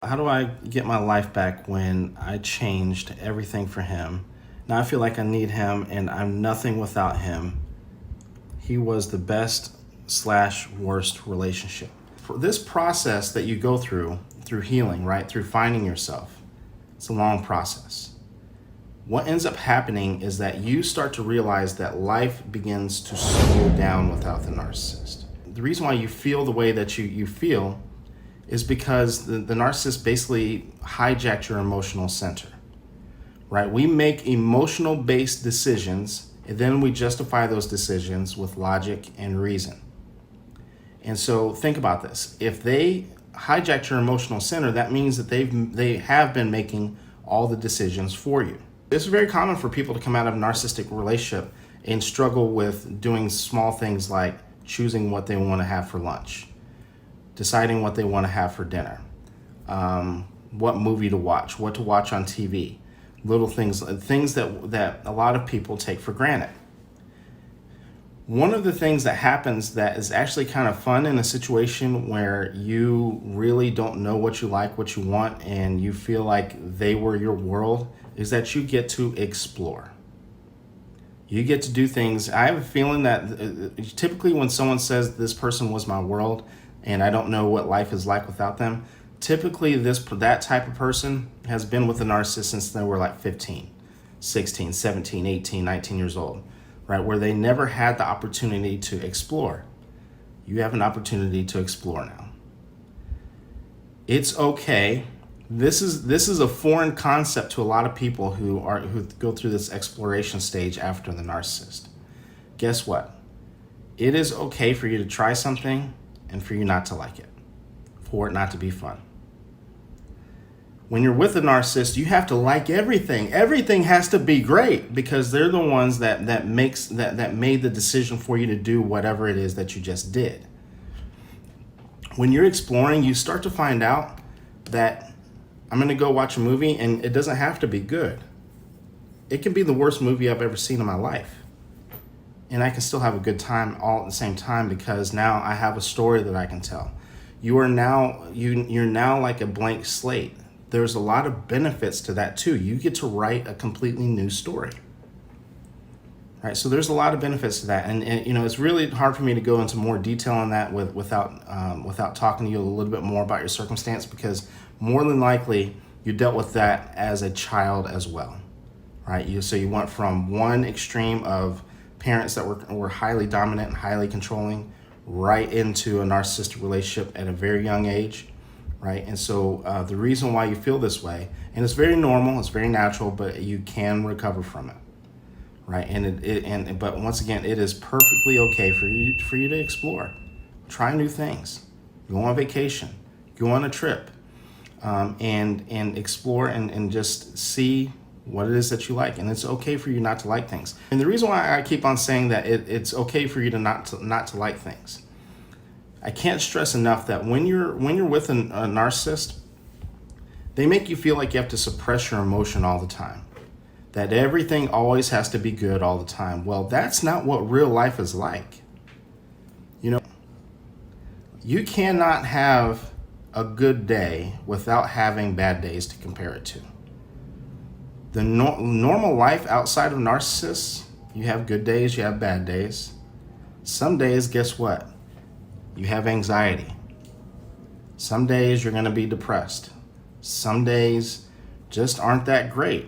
How do I get my life back when I changed everything for him? Now I feel like I need him and I'm nothing without him. He was the best slash worst relationship. For this process that you go through healing, right? Through finding yourself, it's a long process. What ends up happening is that you start to realize that life begins to slow down without the narcissist. The reason why you feel the way that you feel is because the narcissist basically hijacked your emotional center, right? We make emotional based decisions and then we justify those decisions with logic and reason. And so think about this. If they hijacked your emotional center, that means that they have been making all the decisions for you. It's very common for people to come out of a narcissistic relationship and struggle with doing small things like choosing what they want to have for lunch, deciding what they want to have for dinner, what movie to watch, what to watch on TV, little things that a lot of people take for granted. One of the things that happens that is actually kind of fun in a situation where you really don't know what you like, what you want, and you feel like they were your world, is that you get to explore. You get to do things. I have a feeling that typically when someone says this person was my world and I don't know what life is like without them, typically that type of person has been with a narcissist since they were like 15, 16, 17, 18, 19 years old, right? Where they never had the opportunity to explore. You have an opportunity to explore now. It's okay. This is a foreign concept to a lot of people who go through this exploration stage after the narcissist. Guess what? It is okay for you to try something and for you not to like it, for it not to be fun. When you're with a narcissist, you have to like everything. Everything has to be great because they're the ones that made the decision for you to do whatever it is that you just did. When you're exploring, you start to find out that I'm going to go watch a movie and it doesn't have to be good. It can be the worst movie I've ever seen in my life. And I can still have a good time all at the same time because now I have a story that I can tell. You're now like a blank slate. There's a lot of benefits to that too. You get to write a completely new story. Right, so there's a lot of benefits to that, and it's really hard for me to go into more detail on that without talking to you a little bit more about your circumstance, because more than likely you dealt with that as a child as well, right? So you went from one extreme of parents that were highly dominant and highly controlling right into a narcissistic relationship at a very young age, right? And so the reason why you feel this way, and it's very normal, it's very natural, but you can recover from it. Right, but once again, it is perfectly okay for you to explore, try new things, go on vacation, go on a trip, and explore and just see what it is that you like. And it's okay for you not to like things. And the reason why I keep on saying that it's okay for you to not to like things, I can't stress enough that when you're with a narcissist, they make you feel like you have to suppress your emotion all the time, that everything always has to be good all the time. Well, that's not what real life is like. You cannot have a good day without having bad days to compare it to. The normal life outside of narcissists, you have good days, you have bad days. Some days, guess what? You have anxiety. Some days you're going to be depressed. Some days just aren't that great.